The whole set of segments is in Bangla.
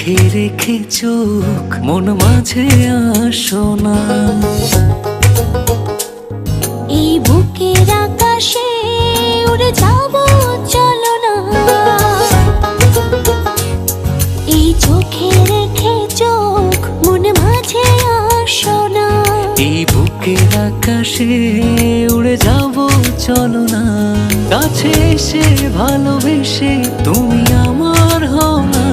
চোখে রেখে চোখ মন মাঝে আসো না। এই বুকের আকাশে উড়ে যাব চলো না। এই চোখে রেখে চোখ মন মাঝে আসো না। এই বুকের আকাশে উড়ে যাব চলো না। কাছে এসে ভালোবেসে তুমি আমার হও না।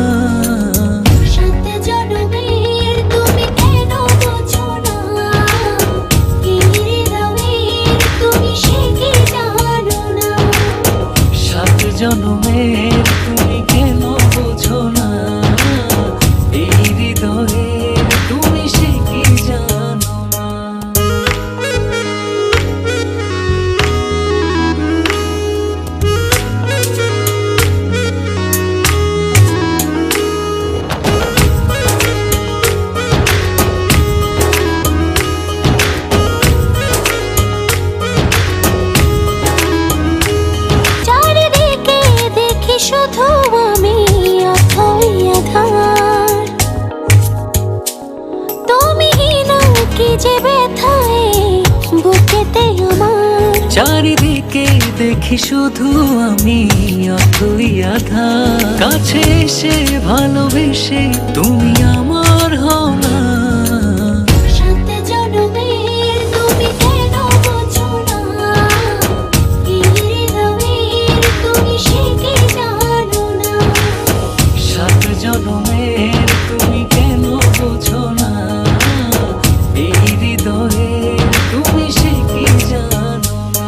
সাত জনমের তুমি কেন বোঝো না? এই হৃদয়ের তুমি সে কি জানো না? সাত জনমের তুমি কেন বোঝো না? এই হৃদয়ের তুমি সে কি জানো না? চারিদিকে দেখি শুধু আমি অথই আধার। তুমি না কি যে ব্যথায় বুকেতে আমার। চারিদিকে দেখি শুধু আমি অথই আধার। কাছে এসে ভালোবেসে তুমি আমার হও না। সাত জনমের তুমি কেন বোঝো না? এই হৃদয়ের তুমি সে কি জানো না? সাত জনমের তুমি কেন বোঝো না? এই হৃদয়ের তুমি সে কি জানো না?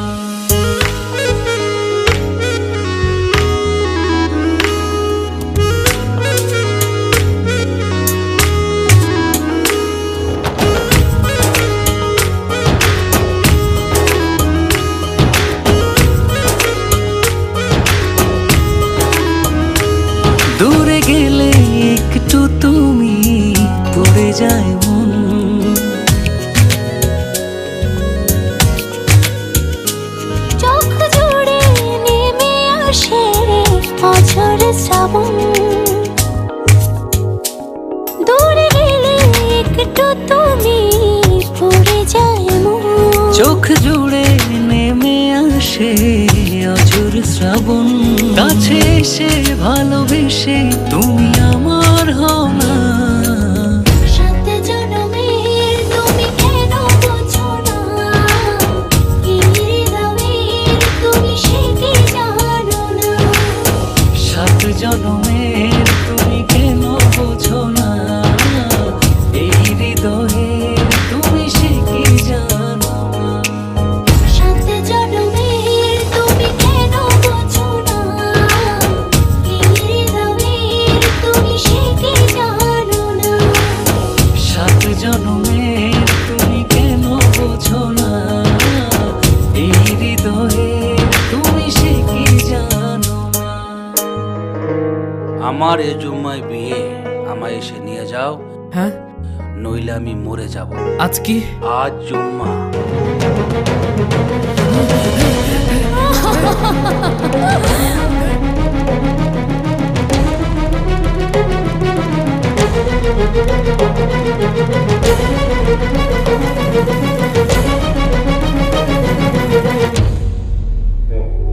দূরে গেলে একটু তুমি পড়ে যায় মন। চোখ জুড়ে নেমে আসে অঝর শ্রাবণ। দূরে গেলে একটু তুমি পড়ে যায় মন। চোখ জুড়ে নেমে আসে অঝোর শ্রাবণ। কাছে এসে ভালোবেসে তুমি আমার হও না। সাত জনমের তুমি কেন বোঝো না? এই হৃদয়ের তুমি সে কি জানো না? সাত জনমের তুমি কেন বোঝো না? এই হৃদয়ের তুমি সে কি জানো না? সাত জনমের তুমি কেন বোঝো না? এই হৃদয়ের তুমি সে কি জানো না? সাত জনমের তুমি কেন বোঝো না? এই হৃদয়ের তুমি সে কি জানো না? আমার এ জুম্মায় বিয়ে, আমায় এসে নিয়ে যাও, হ্যাঁ নইলে আমি মরে যাব। আজ কি? আজ জুম্মা।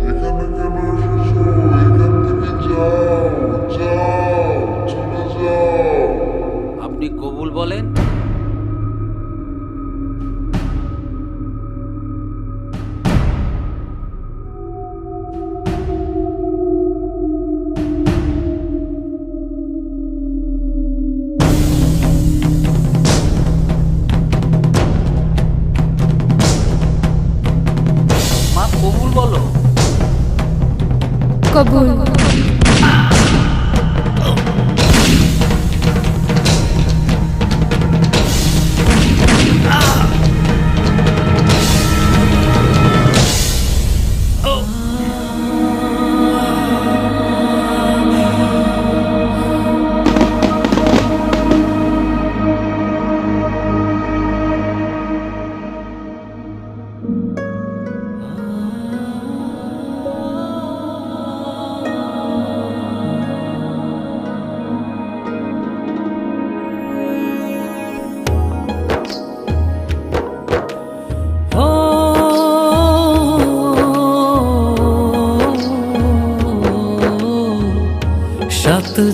এখানে কেন এসেছো? এখান থেকে যাও, যাও, চলে যাও। আপনি কবুল বলেন। মা কবুল বলো। কবুল।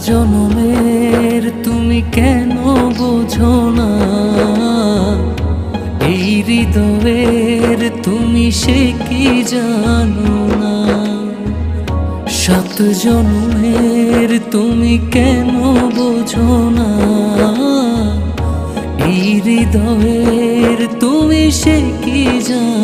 জনমের তুমি কেন বোঝো না, এই হৃদয়ের তুমি সে কি জানো না। 7 জনমের তুমি কেন বোঝো না, এই হৃদয়ের তুমি সে কি জানো